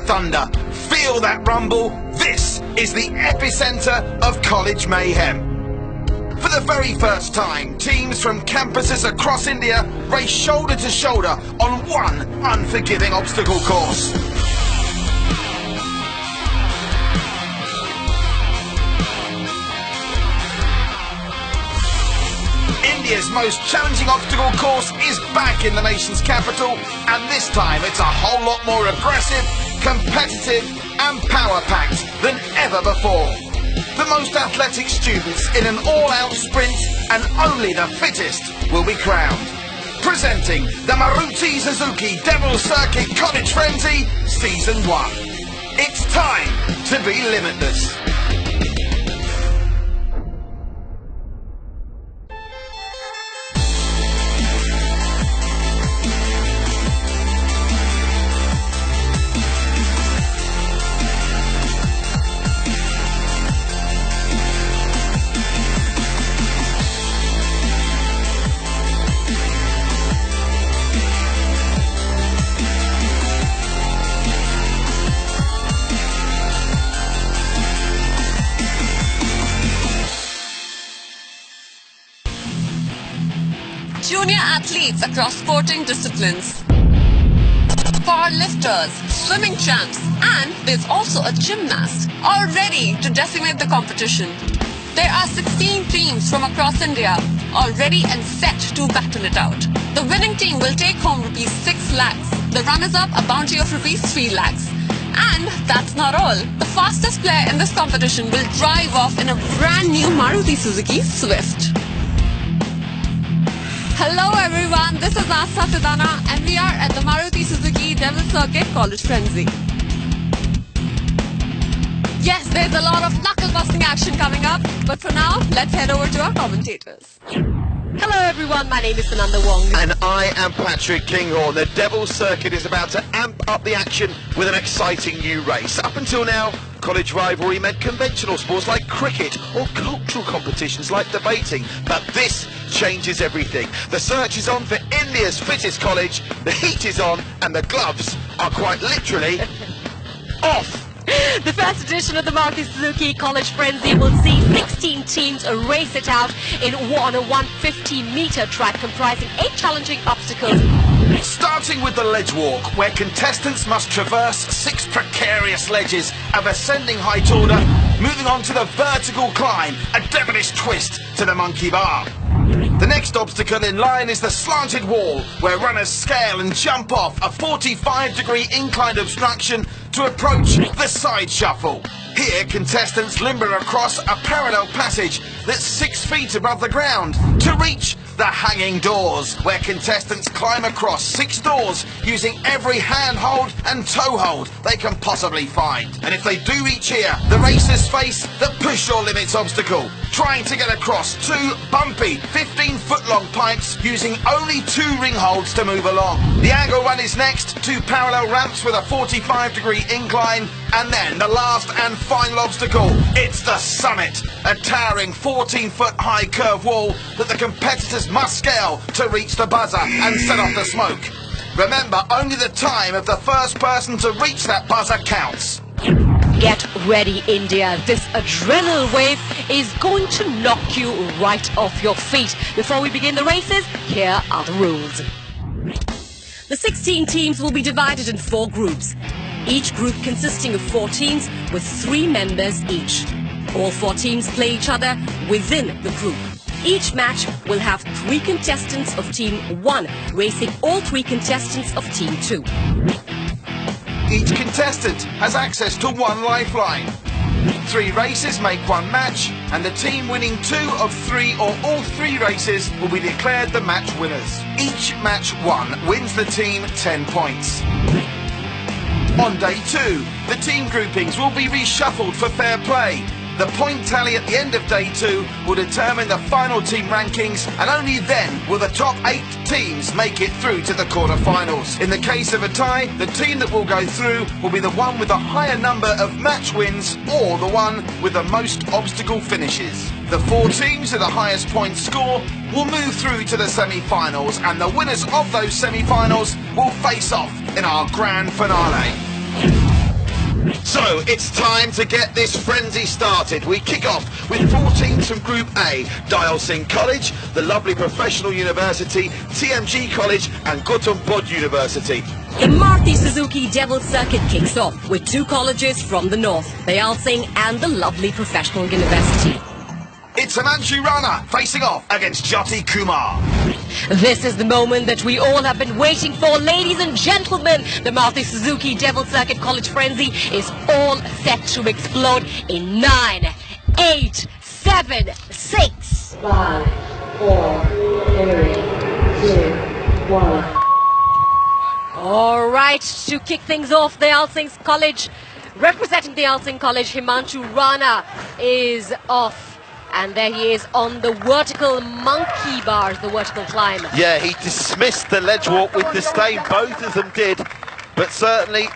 thunder. Feel that rumble. This is the epicenter of college mayhem. For the very first time, teams from campuses across India race shoulder to shoulder on one unforgiving obstacle course. India's most challenging obstacle course is back in the nation's capital, and this time it's a whole lot more aggressive, competitive and power-packed than ever before. The most athletic students in an all-out sprint, and only the fittest will be crowned. Presenting the Maruti Suzuki Devil Circuit College Frenzy Season 1. It's time to be limitless. Junior athletes across sporting disciplines, powerlifters, swimming champs, and there's also a gymnast, all ready to decimate the competition. There are 16 teams from across India, all ready and set to battle it out. The winning team will take home rupees 6 lakhs. The runners-up a bounty of rupees 3 lakhs. And that's not all. The fastest player in this competition will drive off in a brand new Maruti Suzuki Swift. Hello everyone, this is Asa Tidana and we are at the Maruti Suzuki Devil Circuit College Frenzy. Yes, there's a lot of knuckle-busting action coming up, but for now, let's head over to our commentators. Hello everyone, my name is Sananda Wong. And I am Patrick Kinghorn. The Devil Circuit is about to amp up the action with an exciting new race. Up until now, college rivalry meant conventional sports like cricket or cultural competitions like debating. But this changes everything. The search is on for India's fittest college, the heat is on, and the gloves are quite literally off. The first edition of the Maruti Suzuki College Frenzy will see 16 teams race it out on a 150-meter track comprising 8 challenging obstacles. Starting with the ledge walk, where contestants must traverse 6 precarious ledges of ascending height order, moving on to the vertical climb, a devilish twist to the monkey bar. The next obstacle in line is the slanted wall, where runners scale and jump off a 45-degree inclined obstruction to approach the side shuffle. Here, contestants limber across a parallel passage that's 6 feet above the ground to reach the hanging doors, where contestants climb across 6 doors using every handhold and toe hold they can possibly find. And if they do reach here, the racers face the push your limits obstacle, trying to get across 2 bumpy 15-foot-long pipes using only 2 ring holds to move along. The angle run is next, 2 parallel ramps with a 45-degree incline, and then the last and final obstacle. It's the summit, a towering 14-foot-high curved wall that the competitors must scale to reach the buzzer and set off the smoke. Remember, only the time of the first person to reach that buzzer counts. Get ready, India. This adrenaline wave is going to knock you right off your feet. Before we begin the races, here are the rules. The 16 teams will be divided in 4 groups, each group consisting of 4 teams with 3 members each. All 4 teams play each other within the group. Each match will have 3 contestants of Team 1 racing all 3 contestants of Team 2. Each contestant has access to 1 lifeline. 3 races make 1 match, and the team winning 2 of 3 or all 3 races will be declared the match winners. Each match won wins the team 10 points. On day 2, the team groupings will be reshuffled for fair play. The point tally at the end of day 2 will determine the final team rankings, and only then will the top 8 teams make it through to the quarter-finals. In the case of a tie, the team that will go through will be the one with the higher number of match wins or the one with the most obstacle finishes. The 4 teams with the highest point score will move through to the semi-finals, and the winners of those semi-finals will face off in our grand finale. So, it's time to get this frenzy started. We kick off with 4 teams from Group A, Dial Singh College, the lovely professional university, TMG College and Gautam Buddha University. The Maruti Suzuki Devil Circuit kicks off with 2 colleges from the north, Dial Singh and the lovely professional university. It's Himanshu Rana facing off against Jyoti Kumar. This is the moment that we all have been waiting for, ladies and gentlemen. The Maruti Suzuki Devil Circuit College Frenzy is all set to explode in 9, 8, 7, 6, 5, 4, 3, 2, 1. All right, to kick things off, the Dial Singh College, representing the Dial Singh College, Himanshu Rana is off. And there he is on the vertical monkey bars, the vertical climb. Yeah, he dismissed the ledge walk with disdain. Both of them did. But certainly,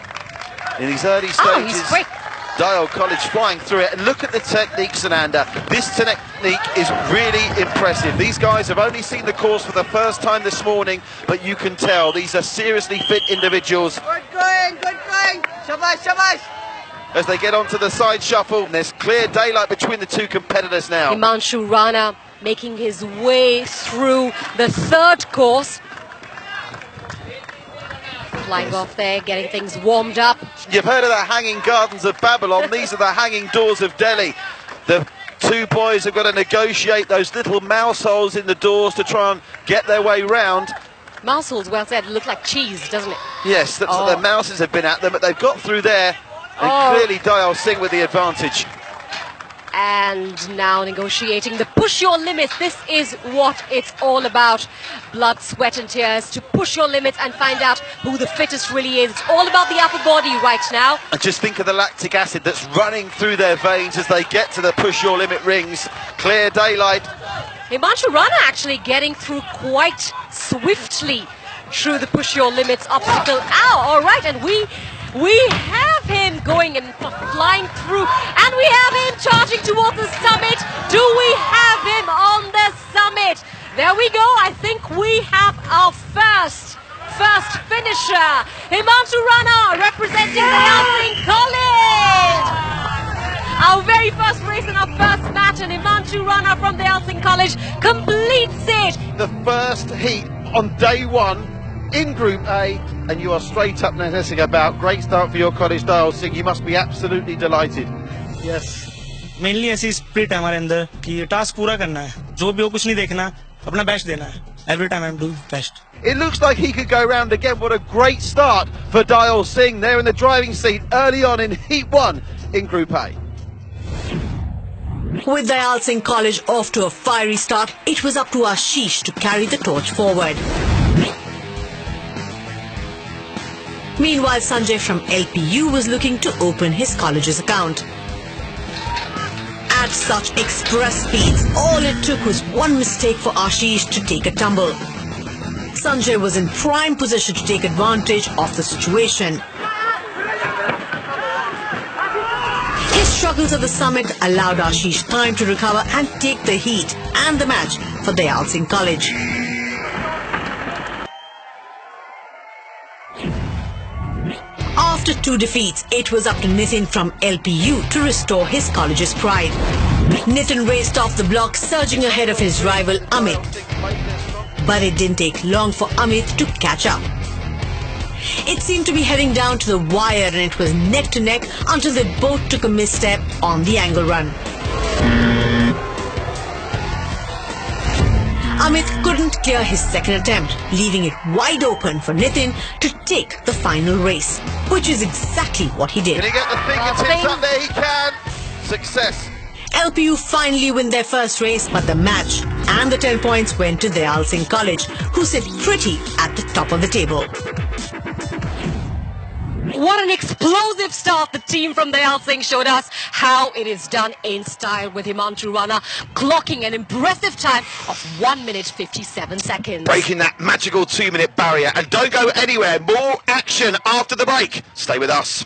in these early stages, he's quick. Dial College flying through it. And look at the technique, Sananda. This technique is really impressive. These guys have only seen the course for the first time this morning, but you can tell these are seriously fit individuals. Good going, shabash, shabash. As they get onto the side shuffle, and there's clear daylight between the 2 competitors now. Himanshu Rana making his way through the 3rd course. Flying off there, getting things warmed up. You've heard of the hanging gardens of Babylon. These are the hanging doors of Delhi. The 2 boys have got to negotiate those little mouse holes in the doors to try and get their way round. Mouse holes, well said, look like cheese, doesn't it? Yes, that's what the mouses have been at them, but they've got through there. And clearly Dial Singh with the advantage. And now negotiating the push your limits. This is what it's all about. Blood, sweat and tears to push your limits and find out who the fittest really is. It's all about the upper body right now. And just think of the lactic acid that's running through their veins as they get to the push your limit rings. Clear daylight. Himanshu Rana actually getting through quite swiftly through the push your limits obstacle. Ow, all right, and we have him going and flying through, and we have him charging towards the summit. Do we have him on the summit? There we go. I think we have our first finisher. Himanshu Rana representing the Dial Singh College. Our very first race and our first match, and Himanshu Rana from the Dial Singh College completes it. The first heat on day 1 in Group A, and you are straight up messing about. Great start for your college, Dial Singh. You must be absolutely delighted. Yes. Mainly ऐसी spirit है हमारे अंदर कि task पूरा करना है, जो भी हो कुछ नहीं देखना, अपना बेस्ट देना है. Every time I'm doing best. It looks like he could go round again. What a great start for Dial Singh there in the driving seat early on in Heat 1 in Group A. With Dial Singh College off to a fiery start, it was up to Ashish to carry the torch forward. Meanwhile, Sanjay from LPU was looking to open his college's account. At such express speeds, all it took was one mistake for Ashish to take a tumble. Sanjay was in prime position to take advantage of the situation. His struggles at the summit allowed Ashish time to recover and take the heat and the match for Dial Singh College. After 2 defeats, it was up to Nitin from LPU to restore his college's pride. Nitin raced off the block, surging ahead of his rival Amit. But it didn't take long for Amit to catch up. It seemed to be heading down to the wire, and it was neck to neck until they both took a misstep on the angle run. Amit couldn't clear his second attempt, leaving it wide open for Nitin to take the final race, which is exactly what he did. Can he get the fingertips up there? He can. Success. LPU finally win their first race, but the match and the 10 points went to Dial Singh College, who sit pretty at the top of the table. What an explosive start the team from Dial Singh showed us how it is done in style, with Himanshu Rana clocking an impressive time of 1 minute 57 seconds. Breaking that magical 2-minute barrier. And don't go anywhere. More action after the break. Stay with us.